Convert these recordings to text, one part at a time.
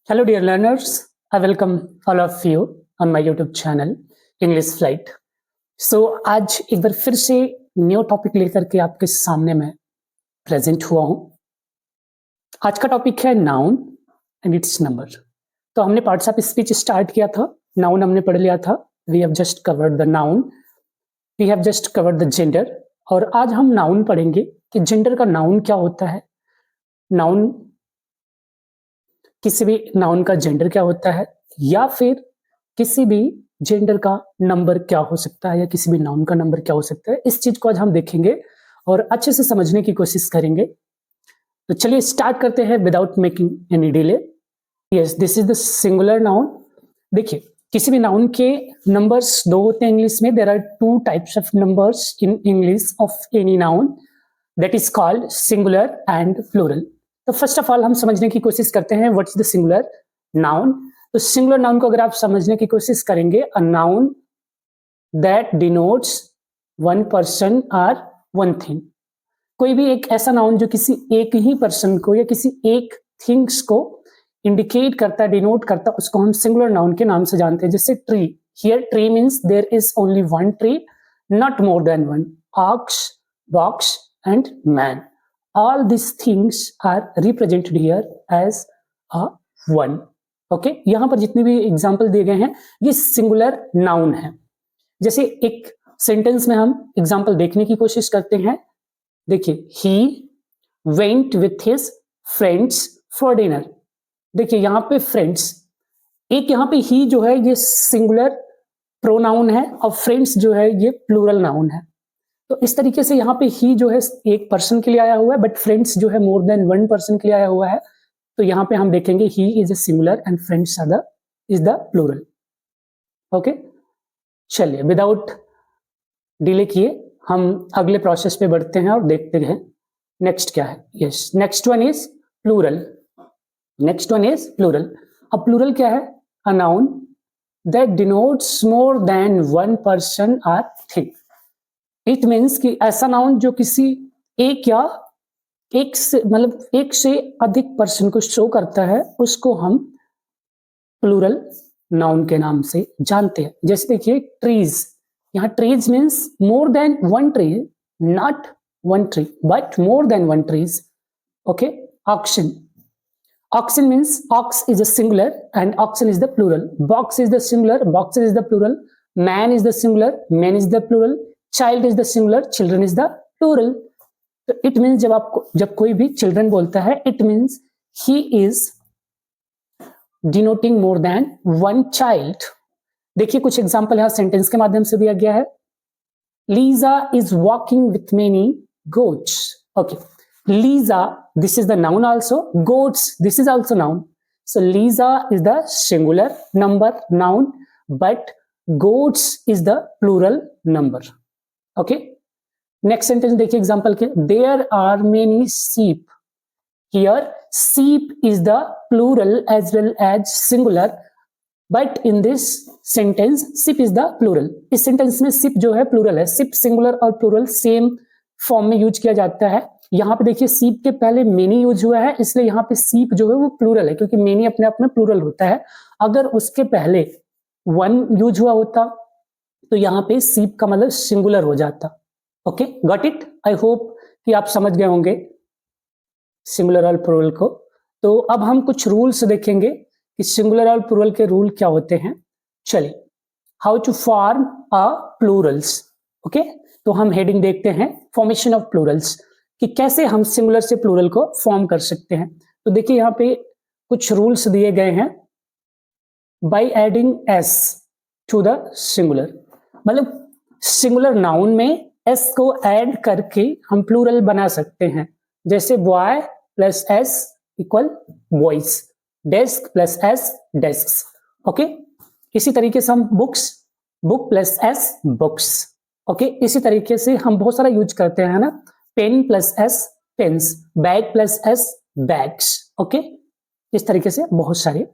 Hello, dear learners. I welcome all of you on my YouTube channel English Flight. So आज एक बार फिर से new topic लेकर के आपके सामने मैं प्रेजेंट हुआ हूं। आज का टॉपिक है नाउन एंड इट्स नंबर। तो हमने पार्ट्स ऑफ स्पीच स्टार्ट किया था, नाउन हमने पढ़ लिया था, we have just covered the noun, we have just covered the gender. और आज हम नाउन पढ़ेंगे कि जेंडर का नाउन क्या होता है, नाउन किसी भी नाउन का जेंडर क्या होता है, या फिर किसी भी जेंडर का नंबर क्या हो सकता है, या किसी भी नाउन का नंबर क्या हो सकता है। इस चीज को आज हम देखेंगे और अच्छे से समझने की कोशिश करेंगे। तो चलिए स्टार्ट करते हैं without making any delay. Yes, this is the singular noun. देखिए, किसी भी नाउन के नंबर्स दो होते हैं इंग्लिश में। There are two types of numbers in English of any noun, that is called singular and plural. तो फर्स्ट ऑफ ऑल हम समझने की कोशिश करते हैं what is the singular noun. तो सिंगुलर नाउन को अगर आप समझने की कोशिश करेंगे, a noun that denotes one person और वन थिंग। कोई भी एक ऐसा नाउन जो किसी एक ही पर्सन को या किसी एक थिंग्स को इंडिकेट करता है, डिनोट करता है, उसको हम सिंगुलर नाउन के नाम से जानते हैं। जैसे tree, here tree means there is only one tree, not more than one. Ox, box and man, all these things are represented here as a one. Okay, यहां पर जितने भी एग्जाम्पल दिए गए हैं ये सिंगुलर नाउन है। जैसे एक सेंटेंस में हम एग्जाम्पल देखने की कोशिश करते हैं। देखिए, he went with his friends for dinner। देखिए यहां पे फ्रेंड्स, एक यहां पे ही जो है ये सिंगुलर प्रोनाउन है और फ्रेंड्स जो है ये प्लूरल नाउन है। तो इस तरीके से यहाँ पे ही जो है एक पर्सन के लिए आया हुआ है, बट फ्रेंड्स जो है मोर देन वन पर्सन के लिए आया हुआ है। तो यहाँ पे हम देखेंगे he is a singular and friends are the is the plural. Okay, चलिए विदाउट डिले किए हम अगले प्रोसेस पे बढ़ते हैं और देखते हैं नेक्स्ट क्या है। Yes, next one is plural. Next one is plural. अब प्लूरल क्या है? A noun that denotes more than one person और थिंग। इट मीन्स कि ऐसा नाउन जो किसी एक या एक से मतलब एक से अधिक पर्सन को शो करता है, उसको हम प्लूरल नाउन के नाम से जानते हैं। जैसे देखिए ट्रीज, यहाँ trees means more than one tree, not one tree but more than one trees. Okay, auction, oxen means ox is a singular and oxen is the plural. Box is the singular, boxes is the plural. Man is the singular, man is the plural. Child is the singular, children is the plural. तो it means जब कोई भी children बोलता है, it means he is denoting more than one child. देखिए कुछ example यहां sentence के माध्यम से दिया गया है। Lisa is walking with many goats. Okay, Lisa, this is the noun also, goats this is also noun. So Lisa is the singular number noun, but goats is the plural number. Okay, next sentence देखिए example के। There are many sheep, here sheep is the plural as well as singular, but in this sentence sheep is the plural. इस sentence में sheep जो है plural है। SIP singular और plural same form में use किया जाता है। यहाँ पे देखिए सीप के पहले मेनी यूज हुआ है, इसलिए यहाँ पे सीप जो है वो प्लूरल है, क्योंकि मेनी अपने आप में प्लूरल होता है। अगर उसके पहले वन यूज हुआ होता तो यहाँ पे सीप का मतलब सिंगुलर हो जाता। Okay, got it? I hope कि आप समझ गए होंगे सिंगुलर और प्लूरल को। तो अब हम कुछ रूल्स देखेंगे कि सिंगुलर और प्लूरल के रूल क्या होते हैं। चलिए, how to form a plurals. Okay, तो हम हेडिंग देखते हैं फॉर्मेशन ऑफ प्लूरल्स, कि कैसे हम सिंगुलर से प्लूरल को फॉर्म कर सकते हैं। तो देखिए यहाँ पे कुछ रूल्स दिए गए हैं। By adding S to the singular, मतलब सिंगुलर नाउन में एस को ऐड करके हम प्लूरल बना सकते हैं। जैसे boy plus S equal boys, desk plus S desks. Okay, इसी तरीके से हम books, book plus S books. Okay, इसी तरीके से हम बहुत सारा यूज करते हैं ना, pen plus S pens, bag plus S bags. Okay, इस तरीके से बहुत सारे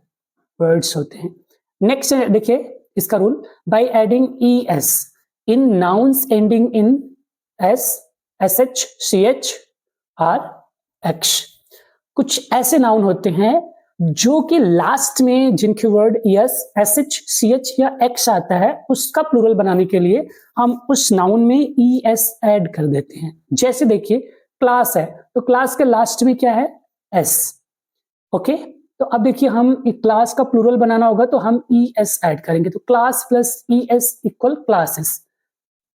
वर्ड्स होते हैं। नेक्स्ट देखिए इसका rule, by adding E S in nouns ending in S, S H, C H, R, X. कुछ ऐसे नाउन होते हैं जो कि लास्ट में जिनके word yes, S H, C H या एक्स आता है, उसका प्लूरल बनाने के लिए हम उस नाउन में ई एस ऐड कर देते हैं। जैसे देखिए क्लास है, तो क्लास के लास्ट में क्या है, एस। ओके, तो अब देखिए हम क्लास का प्लूरल बनाना होगा तो हम ई एस ऐड करेंगे, तो class plus E S equal classes,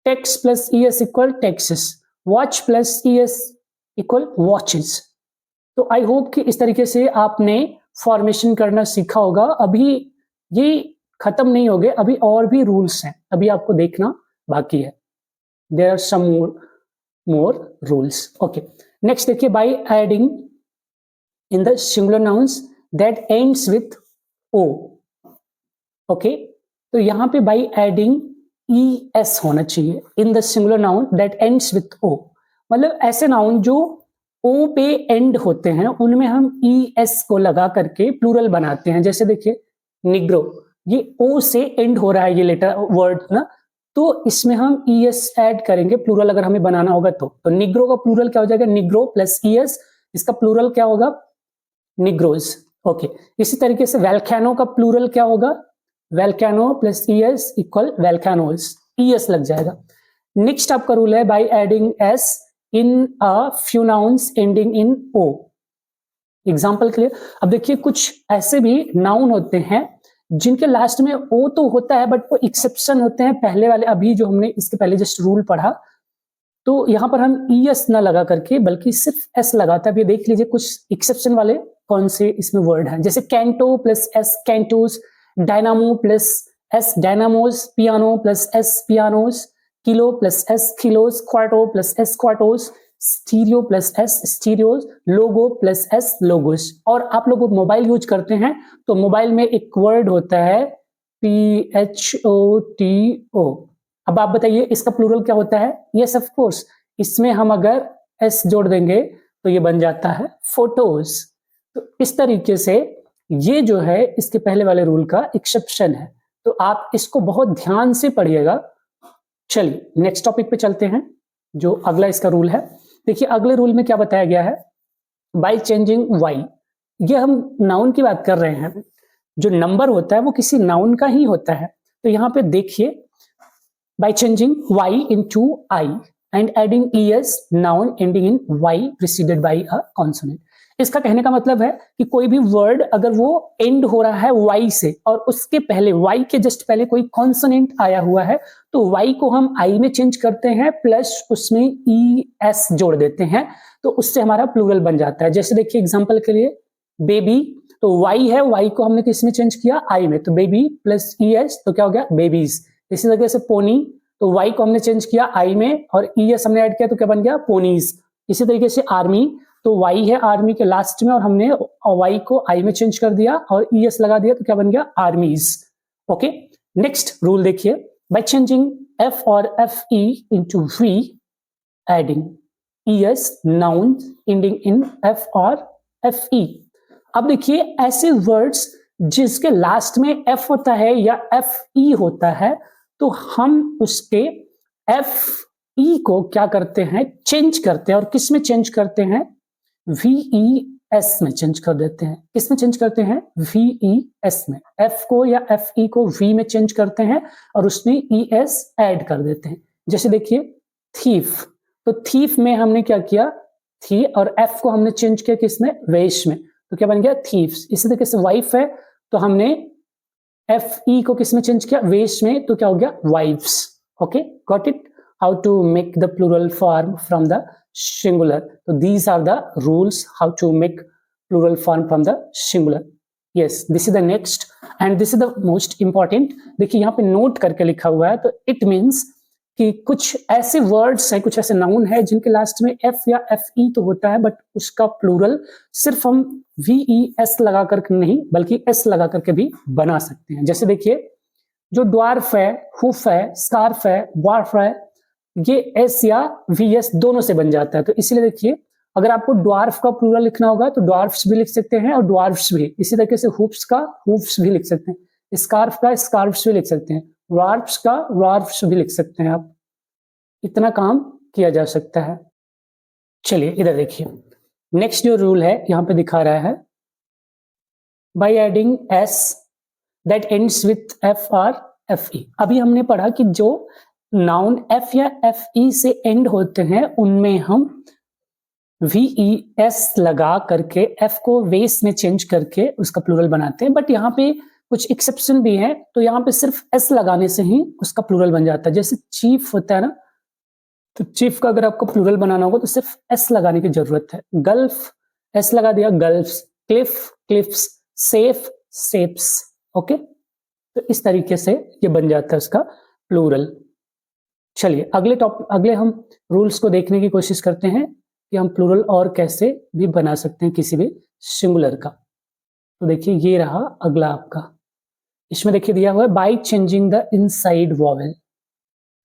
text plus E S equal Texas, watch plus E S equal watches. तो आई होप कि इस तरीके से आपने फॉर्मेशन करना सीखा होगा। अभी ये खत्म नहीं हो गए, अभी और भी रूल्स हैं, अभी आपको देखना बाकी है। There are some more rules. Okay, next देखिए, by adding in the singular nouns that ends with O. Okay, तो यहां पे बाय एडिंग ई एस होना चाहिए in the singular noun that ends with O. मतलब ऐसे नाउन जो ओ पे एंड होते हैं उनमें हम ई एस को लगा करके प्लूरल बनाते हैं। जैसे देखिए निग्रो, ये ओ से एंड हो रहा है ये लेटर वर्ड ना, तो इसमें हम ई एस ऐड करेंगे प्लूरल अगर हमें बनाना होगा तो निग्रो का प्लूरल क्या हो जाएगा, निग्रो प्लस ई एस, इसका प्लूरल क्या होगा, निग्रोज। ओके, इसी तरीके से वैल्केनो का प्लूरल क्या होगा, volcano plus E S equal volcanoes, E S लग जाएगा। नेक्स्ट आपका रूल है by adding S in a few nouns ending in o। Example के लिए अब देखिए कुछ ऐसे भी नाउन होते हैं जिनके लास्ट में ओ तो होता है बट वो एक्सेप्शन होते हैं पहले वाले, अभी जो हमने इसके पहले जस्ट रूल पढ़ा, तो यहां पर हम ई एस ना लगा करके बल्कि सिर्फ एस लगाता है। अब ये देख लीजिए कुछ एक्सेप्शन वाले कौन से इसमें वर्ड हैं, जैसे canto plus S cantos, dynamo plus S dynamos, piano plus S pianos, kilo plus S kilos, quarto plus S quartos, stereo plus S stereos, logo plus S logos. और आप लोग मोबाइल यूज करते हैं तो mobile में एक word होता है PHOTO। अब आप बताइए इसका प्लूरल क्या होता है, यस ऑफ कोर्स, इसमें हम अगर एस जोड़ देंगे तो ये बन जाता है फोटोज। तो इस तरीके से ये जो है इसके पहले वाले रूल का एक्सेप्शन है, तो आप इसको बहुत ध्यान से पढ़िएगा। चलिए नेक्स्ट टॉपिक पे चलते हैं, जो अगला इसका रूल है। देखिए अगले रूल में क्या बताया गया है, बाय चेंजिंग वाई। ये हम नाउन की बात कर रहे हैं, जो नंबर होता है वो किसी नाउन का ही होता है। तो यहां पे देखिए by changing Y into I and adding ES noun ending in Y preceded by a consonant. इसका कहने का मतलब है कि कोई भी वर्ड अगर वो एंड हो रहा है वाई से और उसके पहले वाई के जस्ट पहले कोई कॉन्सोनेंट आया हुआ है तो वाई को हम आई में चेंज करते हैं प्लस उसमें ई एस जोड़ देते हैं, तो उससे हमारा प्लूरल बन जाता है। जैसे देखिए एग्जांपल के लिए बेबी, तो वाई है, वाई को हमने किस में चेंज किया, आई में, तो बेबी प्लस ई एस तो क्या हो गया बेबीज। इसी तरीके से पोनी, तो वाई को हमने चेंज किया आई में और ई एस हमने ऐड किया तो क्या बन गया पोनीज। इसी तरीके से आर्मी, तो वाई है आर्मी के लास्ट में और हमने वाई को आई में चेंज कर दिया और ई एस लगा दिया तो क्या बन गया आर्मीज। ओके, नेक्स्ट रूल देखिए, बाय चेंजिंग एफ और F E into V adding ES noun ending in F और FE। अब देखिए ऐसे वर्ड्स जिसके लास्ट में F होता है या FE होता है तो हम उसके FE को क्या करते हैं, चेंज करते हैं। और किस में चेंज करते हैं, VES में चेंज कर देते हैं। किस में चेंज करते हैं, VES में। F को या FE को V में चेंज करते हैं और उसमें ES ऐड कर देते हैं। जैसे देखिए थीफ, तो थीफ में हमने क्या किया, थी और एफ को हमने चेंज किया किसमें, वेश में, तो क्या बन गया थीफ्स। इसी तरीके से वाइफ है तो हमने एफ ई को किसमें चेंज किया, वेश में, तो क्या हो गया wifes. Okay, got it, how to make the plural form from the singular. तो these are the rules how to make plural form from the singular. Yes, this is the next and this is the most important. देखिए यहाँ पे note करके लिखा हुआ है, तो it means कि कुछ ऐसे वर्ड्स हैं, कुछ ऐसे नाउन है जिनके लास्ट में एफ या एफ ई तो होता है बट उसका प्लूरल सिर्फ हम VES लगा करके नहीं बल्कि एस लगा करके भी बना सकते हैं। जैसे देखिए जो ड्वार्फ है, हुफ है, स्कार्फ है, वार्फ है, ये एस या VS दोनों से बन जाता है। तो इसलिए देखिए अगर आपको ड्वार्फ का प्लूरल लिखना होगा तो ड्वार्फ्स भी लिख सकते हैं और ड्वार्फ्स भी। इसी तरीके से हुफ्स का हुफ्स भी लिख सकते हैं, स्कार्फ का स्कार्फ्स भी लिख सकते हैं, वार्फ्स का वार्फ्स भी लिख सकते हैं। आप इतना काम किया जा सकता है। चलिए इधर देखिए, नेक्स्ट जो रूल है यहां पे दिखा रहा है by adding s that ends with f or fe। अभी हमने पढ़ा कि जो नाउन f या fe से एंड होते हैं उनमें हम ves लगा करके f को वेस में चेंज करके उसका प्लूरल बनाते हैं, बट यहाँ पे कुछ एक्सेप्शन भी है, तो यहाँ पे सिर्फ s लगाने से ही उसका प्लूरल बन जाता है। जैसे चीफ होता है ना, तो चीफ का अगर आपको प्लूरल बनाना होगा तो सिर्फ s लगाने की जरूरत है। गल्फ s लगा दिया, gulfs. Cliff cliffs, safe safes. Okay, तो इस तरीके से ये बन जाता है उसका प्लूरल। चलिए अगले हम रूल्स को देखने की कोशिश करते हैं कि हम प्लूरल और कैसे भी बना सकते हैं किसी भी सिंगुलर का। तो देखिए ये रहा अगला आपका, इसमें देखिए दिया हुआ है by changing the inside vowel.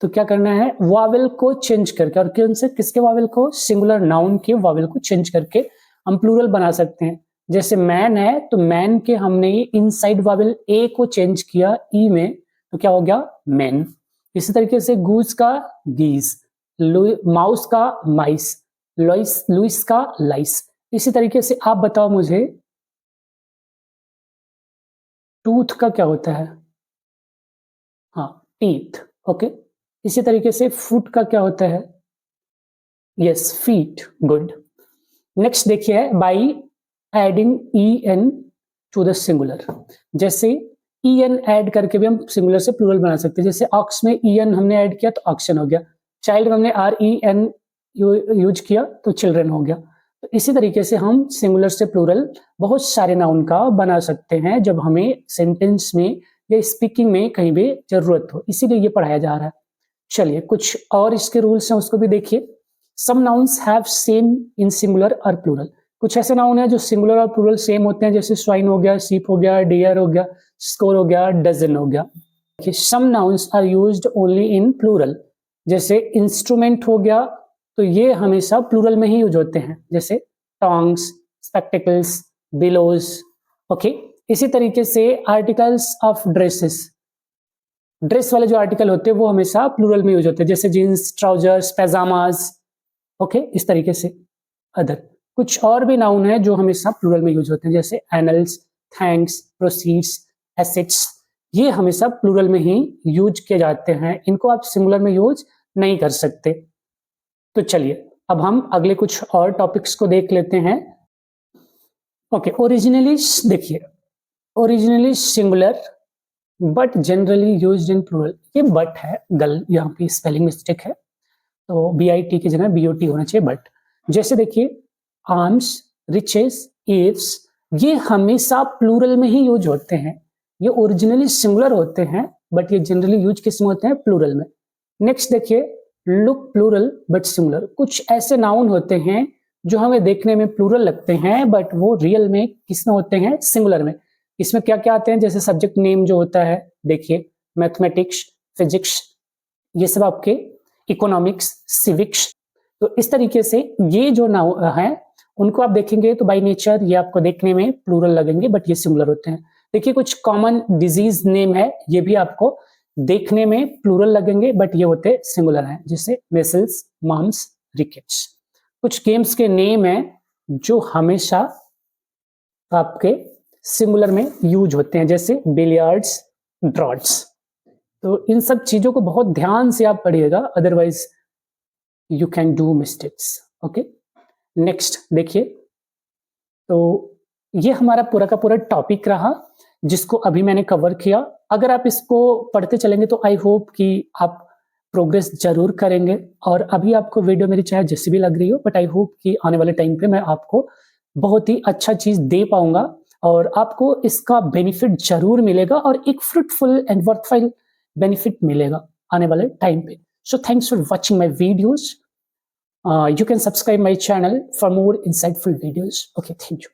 तो क्या करना है, वॉवेल को चेंज करके, और कौन से किसके वॉवेल को, सिंगुलर नाउन के वॉवेल को चेंज करके हम प्लूरल बना सकते हैं। जैसे मैन है तो मैन के हमने इनसाइड वॉवेल ए को चेंज किया ई में, तो क्या हो गया मैन। इसी तरीके से गूज का गीज, माउस का माइस, लुइस का लाइस। इसी तरीके से आप बताओ मुझे टूथ का क्या होता है, हाँ टीथ। ओके, इसी तरीके से फुट का क्या होता है, यस फीट। गुड। नेक्स्ट देखिए by adding E N to the singular. जैसे ई एन ऐड करके भी हम सिंगुलर से प्लूरल बना सकते हैं। जैसे ऑक्स में ई एन हमने ऐड किया तो ऑक्शन हो गया, चाइल्ड में हमने आर ई एन यूज किया तो चिल्ड्रन हो गया। तो इसी तरीके से हम सिंगुलर से प्लूरल बहुत सारे नाउन का बना सकते हैं जब हमें सेंटेंस में या स्पीकिंग में कहीं भी जरूरत हो, इसीलिए ये पढ़ाया जा रहा है। चलिए कुछ और इसके रूल्स हैं उसको भी देखिए। Some nouns have same in singular और प्लूरल। कुछ ऐसे नाउन है जो सिंगुलर और प्लूरल सेम होते हैं, जैसे स्वाइन हो गया, सीप हो गया, डियर हो गया, स्कोर हो गया, डजन हो गया। Some nouns are used only in plural. जैसे इंस्ट्रूमेंट हो गया तो ये हमेशा प्लूरल में ही यूज होते हैं, जैसे टोंग्स, स्पेक्टिकल्स, बिलोज। ओके, इसी तरीके से आर्टिकल्स ऑफ ड्रेसेस, ड्रेस वाले जो आर्टिकल होते हैं वो हमेशा प्लूरल में यूज होते हैं, जैसे जीन्स, ट्राउजर्स, पैजामाज। ओके, इस तरीके से अदर कुछ और भी नाउन है जो हमेशा प्लूरल में यूज होते हैं, जैसे एनल्स, थैंक्स, प्रोसीड्स, एसेट्स। ये हमेशा प्लूरल में ही यूज किए जाते हैं, इनको आप सिंगुलर में यूज नहीं कर सकते। तो चलिए अब हम अगले कुछ और टॉपिक्स को देख लेते हैं। ओके, ओरिजिनली देखिए, originally singular but generally used in plural. ये बट है, गल यहाँ पे स्पेलिंग मिस्टेक है, तो BIT की जगह BOT होना चाहिए बट। जैसे देखिए आर्म्स, रिचेस, एव्स, ये हमेशा प्लूरल में ही यूज होते हैं। ये ओरिजिनली सिंगुलर होते हैं बट ये जनरली यूज किस में होते हैं, प्लूरल में। नेक्स्ट देखिए लुक प्लूरल बट सिंगुलर। कुछ ऐसे नाउन होते हैं जो हमें देखने में प्लूरल लगते हैं बट वो रियल में किस में होते हैं, सिंगुलर में। इसमें क्या क्या आते हैं, जैसे सब्जेक्ट नेम जो होता है, देखिए मैथमेटिक्स, फिजिक्स, ये सब आपके इकोनॉमिक्स, सिविक्स। तो इस तरीके से ये जो नाउन है उनको आप देखेंगे तो बाय नेचर ये आपको देखने में प्लूरल लगेंगे बट ये सिंगुलर होते हैं। देखिए कुछ कॉमन डिजीज नेम है, ये भी आपको देखने में प्लूरल लगेंगे बट ये होते सिंगुलर हैं, जैसे मेसल्स, मम्स, रिकेट्स। कुछ गेम्स के नेम हैं जो हमेशा आपके सिंगुलर में यूज होते हैं, जैसे बिलियर्ड्स, ड्रॉट्स। तो इन सब चीजों को बहुत ध्यान से आप पढ़िएगा, otherwise you can do mistakes. Okay, next देखिए, तो ये हमारा पूरा का पूरा टॉपिक रहा जिसको अभी मैंने कवर किया। अगर आप इसको पढ़ते चलेंगे तो आई होप कि आप प्रोग्रेस जरूर करेंगे। और अभी आपको वीडियो मेरी चाहे जैसी भी लग रही हो, बट आई होप कि आने वाले टाइम पे मैं आपको बहुत ही अच्छा चीज दे पाऊंगा और आपको इसका बेनिफिट जरूर मिलेगा और एक फ्रूटफुल एंड वर्थफुल बेनिफिट मिलेगा आने वाले टाइम पे। So thanks for watching my videos. You can subscribe my channel for more insightful videos. Okay, thank you.